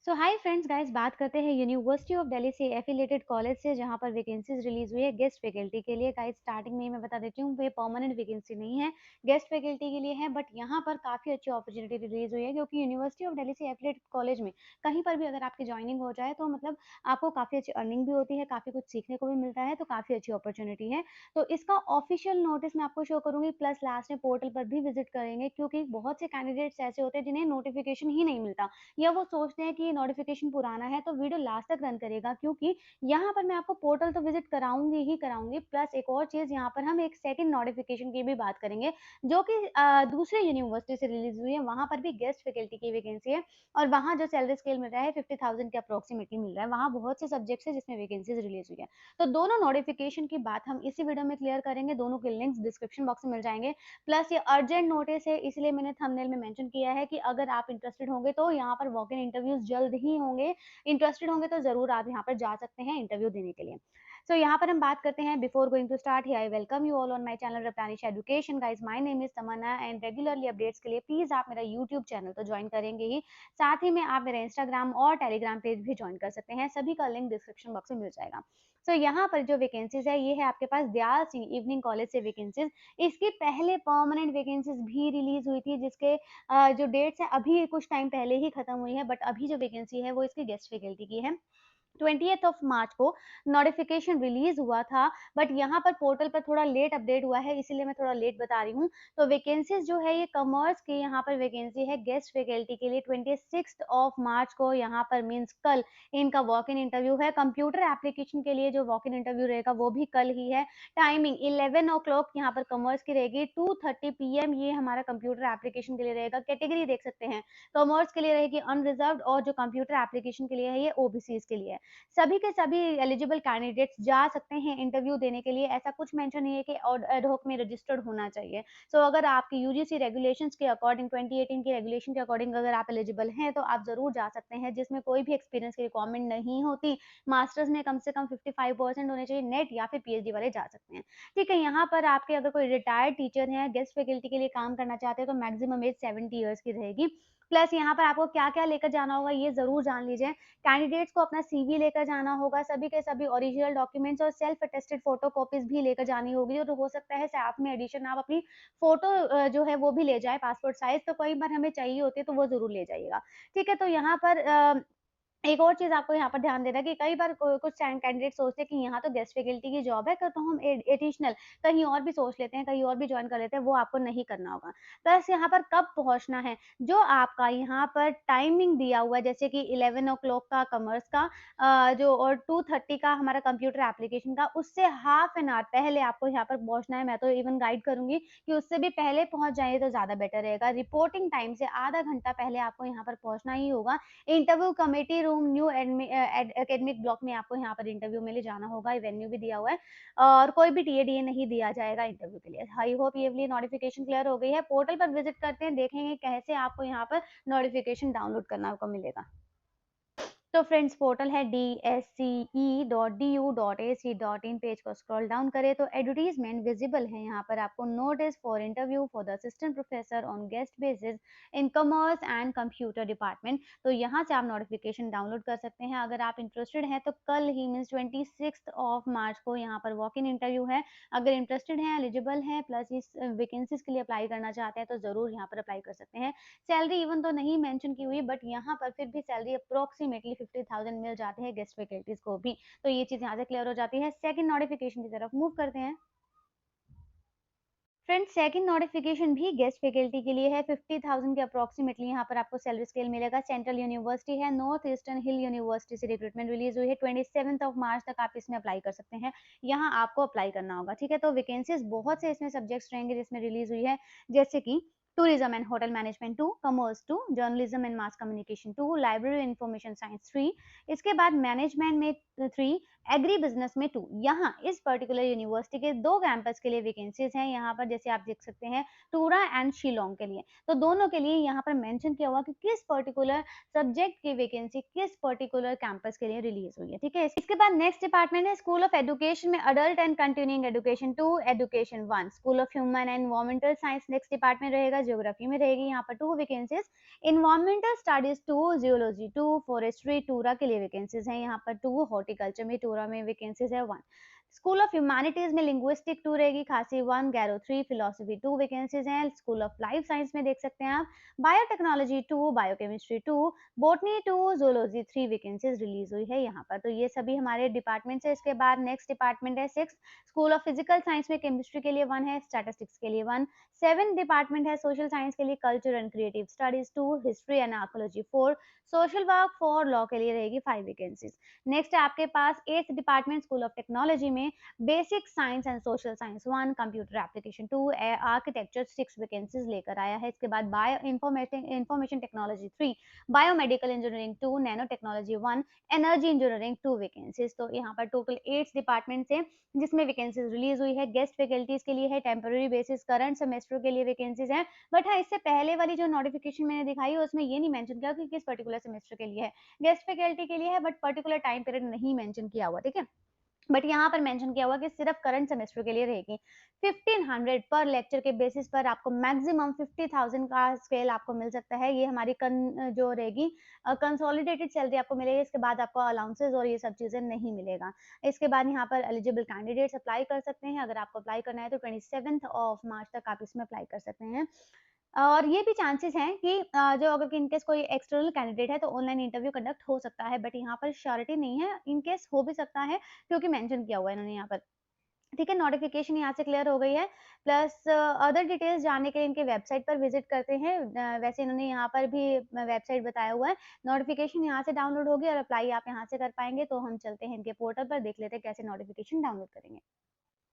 सो hi friends guys, बात करते हैं यूनिवर्सिटी ऑफ दिल्ली से एफिलिएटेड कॉलेज से, जहां पर वैकेंसीज रिलीज हुई है गेस्ट फैकल्टी के लिए। गाइस स्टार्टिंग में ही मैं बता देती हूँ, ये परमानेंट वैकेंसी नहीं है, गेस्ट फैकल्टी के लिए है। बट यहाँ पर काफी अच्छी अपॉर्चुनिटी रिलीज हुई है, क्योंकि यूनिवर्सिटी ऑफ दिल्ली से एफिलिएटेड कॉलेज में कहीं पर भी अगर आपकी ज्वाइनिंग हो जाए तो मतलब आपको काफी अच्छी अर्निंग भी होती है, काफी कुछ सीखने को भी मिलता है, तो काफी अच्छी अपॉर्चुनिटी है। तो इसका ऑफिशियल नोटिस मैं आपको शो करूंगी, प्लस लास्ट में पोर्टल पर भी विजिट करेंगे, क्योंकि बहुत से कैंडिडेट्स ऐसे होते हैं जिन्हें नोटिफिकेशन ही नहीं मिलता, या वो सोचते हैं कि ये नोटिफिकेशन पुराना है। तो वीडियो लास्ट तक रन करेगा, क्योंकि यहाँ पर मैं आपको पोर्टल तो विजिट कराऊंगी ही कराऊंगी, प्लस एक और चीज, यहाँ पर हम एक सेकंड नोटिफिकेशन की भी बात करेंगे, जो कि दूसरे यूनिवर्सिटी से रिलीज हुई है। वहां पर भी गेस्ट फैकल्टी की वैकेंसी है, और वहां जो सैलरी स्केल मिल रहा है 50,000 के अप्रोक्सीमेटली मिल रहा है। वहां बहुत से सब्जेक्ट्स है जिसमें वैकेंसीज रिलीज हुई है। तो दोनों नोटिफिकेशन की बात हम इसी वीडियो में क्लियर करेंगे, दोनों के लिंक्स डिस्क्रिप्शन बॉक्स में मिल जाएंगे। प्लस ये अर्जेंट नोटिस है, इसलिए मैंने थंबनेल में मेंशन किया है कि अगर आप इंटरेस्टेड होंगे तो यहाँ पर वॉक इन इंटरव्यूज जल्द ही होंगे। इंटरेस्टेड होंगे तो जरूर आप यहाँ पर जा सकते हैं इंटरव्यू देने के लिए। सो यहाँ पर हम बात करते हैं, before going to start here I welcome you all on my channel रप्तानिश education. Guys my name is Tamanna, and regularly updates के लिए प्लीज आप मेरा यूट्यूब चैनल तो ज्वाइन करेंगे ही, साथ ही में आप मेरा इंस्टाग्राम और टेलीग्राम पेज भी ज्वाइन कर सकते हैं, सभी का लिंक डिस्क्रिप्शन बॉक्स में मिल जाएगा। सो यहाँ पर जो वैकेंसीज है, ये है आपके पास दयाल सिंह इवनिंग कॉलेज से वैकेंसीज। इसकी पहले परमानेंट वैकेंसीज भी रिलीज हुई थी, जिसके जो डेट्स है अभी कुछ टाइम पहले ही खत्म हुई है, बट अभी जो वैकेंसी है वो इसकी गेस्ट फैकल्टी की है। 20th ऑफ मार्च को नोटिफिकेशन रिलीज हुआ था, बट यहाँ पर पोर्टल पर थोड़ा लेट अपडेट हुआ है, इसीलिए मैं थोड़ा लेट बता रही हूँ। तो वैकेंसीज जो है, ये कॉमर्स की यहाँ पर वैकेंसी है गेस्ट फैकल्टी के लिए। 26 ऑफ मार्च को यहाँ पर मींस कल इनका वॉक इन इंटरव्यू है। कंप्यूटर एप्लीकेशन के लिए जो वॉक इन इंटरव्यू रहेगा वो भी कल ही है। टाइमिंग 11 o'clock यहाँ पर कॉमर्स की रहेगी, 2:30 PM ये हमारा कंप्यूटर एप्लीकेशन के लिए रहेगा। कैटेगरी देख सकते हैं, कॉमर्स के लिए रहेगी अनरिजर्व्ड, और जो कंप्यूटर एप्लीकेशन के लिए है ये ओबीसी के लिए है। सभी के सभी एलिजिबल कैंडिडेट्स जा सकते हैं इंटरव्यू देने के लिए। ऐसा कुछ मेंशन नहीं है कि एडहॉक में रजिस्टर्ड होना चाहिए। सो अगर आपकी यूजीसी रेगुलेशंस के अकॉर्डिंग, 2018 की रेगुलेशन के अकॉर्डिंग अगर आप एलिजिबल हैं, तो आप जरूर जा सकते हैं, जिसमें कोई भी एक्सपीरियंस की रिक्वायरमेंट नहीं होती। मास्टर्स में कम से कम 55% होने चाहिए नेट, या फिर पीएचडी वाले जा सकते हैं। ठीक है, यहाँ पर आपके अगर कोई रिटायर्ड टीचर है, गेस्ट फैकल्टी के लिए काम करना चाहते हैं, तो मैक्सिमम एज 70 ईयर्स की रहेगी। प्लस यहाँ पर आपको क्या क्या लेकर जाना होगा ये जरूर जान लीजिए। कैंडिडेट्स को अपना सीवी लेकर जाना होगा, सभी के सभी ओरिजिनल डॉक्यूमेंट्स और सेल्फ अटेस्टेड फोटो कॉपीज भी लेकर जानी होगी। और हो सकता है साथ में एडिशन आप अपनी फोटो जो है वो भी ले जाए, पासपोर्ट साइज, तो कई बार हमें चाहिए होती है, तो वो जरूर ले जाइएगा। ठीक है, तो यहाँ पर एक और चीज़ आपको यहाँ पर ध्यान देना है कि कई बार कुछ कैंडिडेट सोचते हैं कि यहाँ तो गेस्ट फैकल्टी की जॉब है, तो हम एडिशनल कहीं और भी सोच लेते हैं, कहीं और भी ज्वाइन कर लेते हैं, वो आपको नहीं करना होगा। प्लस यहाँ पर कब पहुँचना है, जो आपका यहाँ पर टाइमिंग दिया हुआ है, जैसे कि 11 o'clock का कॉमर्स का, जो और 2:30 का हमारा कंप्यूटर एप्लीकेशन का, उससे हाफ एन आवर पहले आपको यहाँ पर पहुँचना है। मैं तो इवन गाइड करूंगी कि उससे भी पहले पहुँच जाए तो ज़्यादा बेटर रहेगा। रिपोर्टिंग टाइम से आधा घंटा पहले आपको यहाँ पर पहुँचना ही होगा। Interview committee room new academic block में आपको यहाँ पर इंटरव्यू में ले जाना होगा। वेन्यू भी दिया हुआ है, और कोई भी टीए नहीं दिया जाएगा इंटरव्यू के लिए। आई होप ये वाली नोटिफिकेशन क्लियर हो गई है। पोर्टल पर विजिट करते हैं, देखेंगे कैसे आपको यहाँ पर नोटिफिकेशन डाउनलोड करना को मिलेगा। तो फ्रेंड्स, पोर्टल है dsce.du.ac.in। पेज को स्क्रॉल डाउन करें तो एडवर्टीजमेंट विजिबल है। यहाँ पर आपको notice for interview for the assistant professor on guest basis in commerce and computer department. तो यहाँ से आप नोटिफिकेशन डाउनलोड कर सकते हैं। अगर आप इंटरेस्टेड हैं तो कल ही मीन्स 26 ऑफ मार्च को यहाँ पर वॉक इन इंटरव्यू है। अगर इंटरेस्टेड हैं, एलिजिबल हैं, प्लस इस वैकेंसीज के लिए अप्लाई करना चाहते हैं, तो जरूर यहाँ पर अप्लाई कर सकते हैं। सैलरी इवन तो नहीं मेंशन की हुई, बट यहाँ पर फिर भी सैलरी अप्रोक्सीमेटली 50,000 मिल जाते हैं गेस्ट फैकल्टीज को भी। तो ये चीज यहाँ से क्लियर हो जाती है। सेकंड नोटिफिकेशन की तरफ मूव करते हैं। फ्रेंड्स, सेकंड नोटिफिकेशन भी गेस्ट फैकल्टी के लिए है। 50,000 के अप्रोक्सीमेटली यहाँ पर आपको सैलरी स्केल मिलेगा। सेंट्रल यूनिवर्सिटी है, नॉर्थ ईस्टर्न हिल यूनिवर्सिटी से रिक्रूटमेंट रिलीज हुई है। 27 ऑफ मार्च तक आप इसमें अप्लाई कर सकते हैं। यहाँ आपको अप्लाई करना होगा। ठीक है, तो वैकेंसीज बहुत से इसमें सब्जेक्ट्स रहेंगे जिसमें रिलीज हुई है, जैसे कि tourism and hotel management 2, commerce 2, journalism and mass communication 2, library information science 3, इसके बाद मैनेजमेंट में 3, एग्री बिजनेस में 2। यहाँ इस पर्टिकुलर यूनिवर्सिटी के 2 कैंपस के लिए वैकेंसीज हैं। यहाँ पर जैसे आप देख सकते हैं, टूरा एंड शिलोंग के लिए, तो दोनों के लिए यहाँ पर मेंशन किया हुआ कि किस पर्टिकुलर सब्जेक्ट की वैकेंसी किस पर्टिकुलर कैंपस के लिए रिलीज हुई है। ठीक है, इसके बाद नेक्स्ट डिपार्टमेंट है स्कूल ऑफ एजुकेशन में adult and continuing education 2, education 1, school of human and environmental science next department रहेगा, ज्योग्राफी में रहेगी यहाँ पर 2 vacancies, environmental studies 2, geology 2, forestry टूरा के लिए वैकेंसीज हैं यहाँ पर 2, हॉर्टिकल्चर में टूरा में वैकेंसीज है 1, स्कूल ऑफ ह्यूमैनिटीज में लिंग्विस्टिक 2 रहेगी, खासी 1, गैरो 3, फिलोसफी 2 वैकेंसीज हैं, स्कूल ऑफ लाइफ साइंस में देख सकते हैं आप, biotechnology 2, biochemistry 2, botany 2, zoology 3 vacancies release हुई है यहाँ पर। तो ये सभी हमारे डिपार्टमेंट्स है। इसके बाद नेक्स्ट डिपार्टमेंट है 6, स्कूल ऑफ फिजिकल साइंस में केमिस्ट्री के लिए 1 है, स्टैटिस्टिक्स के लिए 1, 7 डिपार्टमेंट है सोशल साइंस के लिए culture and creative studies 2, history and archaeology 4, social work 4, law के लिए रहेगी 5 वैकेंसीज। नेक्स्ट है आपके पास 8th department school of technology में basic science and social science 1, computer application 2, architecture 6 vacancies लेकर आया है। इसके बाद bio information technology 3, biomedical engineering 2, nano technology 1, energy engineering 2 vacancies. तो यहाँ पर टोटल 8 डिपार्टमेंट है जिसमें वैकेंसीज रिलीज हुई है। गेस्ट फैकल्टीज के लिए है, टेम्पररी बेसिस करंट सेमेस्टर के लिए वैकेंसीज है। बट हाँ, इससे पहले वाली जो नोटिफिकेशन मैंने दिखाई है उसमें ये नहीं मेंशन किया कि किस पर्टिकुलर सेमेस्टर के लिए है, गेस्ट फैकल्टी के लिए है, बट पर्टिकुलर टाइम पीरियड नहीं मेंशन किया हुआ, ठीक है। बट यहाँ पर मेंशन किया हुआ कि सिर्फ करंट सेमेस्टर के लिए रहेगी। 1500 पर लेक्चर के बेसिस पर आपको मैक्सिमम 50,000 का स्केल आपको मिल सकता है। ये हमारी जो रहेगी कंसोलिडेटेड सैलरी आपको मिलेगी। इसके बाद आपको अलाउंसेस और ये सब चीज़ें नहीं मिलेगा। इसके बाद यहाँ पर एलिजिबल कैंडिडेट्स अप्लाई कर सकते हैं। अगर आपको अप्लाई करना है तो 27 ऑफ मार्च तक आप इसमें अप्लाई कर सकते हैं। और ये भी चांसेस हैं कि जो अगर इन केस कोई एक्सटर्नल कैंडिडेट है तो ऑनलाइन इंटरव्यू कंडक्ट हो सकता है, बट यहाँ पर श्योरिटी नहीं है, इन केस हो भी सकता है क्योंकि मेंशन किया हुआ है इन्होंने यहाँ पर। ठीक है, नोटिफिकेशन यहाँ से क्लियर हो गई है। प्लस अदर डिटेल्स जानने के लिए इनके वेबसाइट पर विजिट करते हैं। वैसे इन्होंने यहाँ पर भी वेबसाइट बताया हुआ है। नोटिफिकेशन यहाँ से डाउनलोड होगी और अप्लाई आप यहाँ से कर पाएंगे। तो हम चलते हैं इनके पोर्टल पर, देख लेते हैं कैसे नोटिफिकेशन डाउनलोड करेंगे।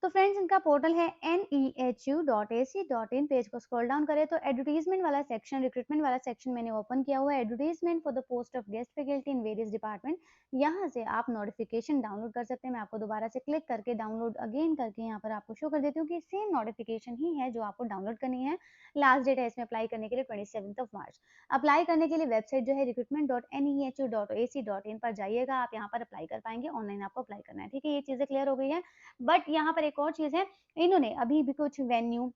तो फ्रेंड्स, इनका पोर्टल है nehu.ac.in। पेज को स्क्रॉल डाउन करें तो एडवर्टीजमेंट वाला सेक्शन, रिक्रूटमेंट वाला सेक्शन मैंने ओपन किया हुआ है। Advertisement for the post of guest faculty in various department, यहाँ से आप नोटिफिकेशन डाउनलोड कर सकते हैं। मैं आपको दोबारा से क्लिक करके डाउनलोड अगेन करके यहाँ पर आपको शो कर देती हूँ कि सेम नोटिफिकेशन ही है जो आपको डाउनलोड करनी है। लास्ट डेट है इसमें अप्लाई करने के लिए 27 मार्च। अप्लाई करने के लिए वेबसाइट जो है recruitment.nehu.ac.in पर जाइएगा, आप यहाँ पर अप्लाई कर पाएंगे। ऑनलाइन आपको अप्लाई करना है, ठीक है। ये चीज़ें क्लियर हो गई है। बट यहाँ पर एक और चीज़ है, इन्होंने अभी भी कुछ वेन्यू,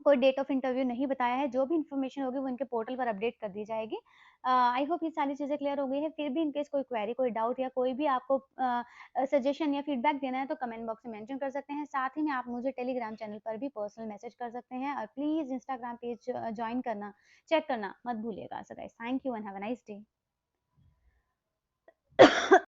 कोई डेट ऑफ इंटरव्यू नहीं बताया है। जो भी इन्फॉर्मेशन होगी वो इनके पोर्टल पर अपडेट कर दी जाएगी। आई होप ये सारी चीज़ें क्लियर हो गई है। फिर भी इन केस कोई क्वेरी, कोई डाउट या कोई भी आपको सजेशन या फीडबैक देना है तो कमेंट बॉक्स में मेंशन कर सकते हैं। साथ ही में आप मुझे टेलीग्राम चैनल पर भी पर्सनल मैसेज कर सकते हैं। और प्लीज़ इंस्टाग्राम पेज ज्वाइन करना, चेक करना मत भूलिएगा। So guys, thank you and have a nice day.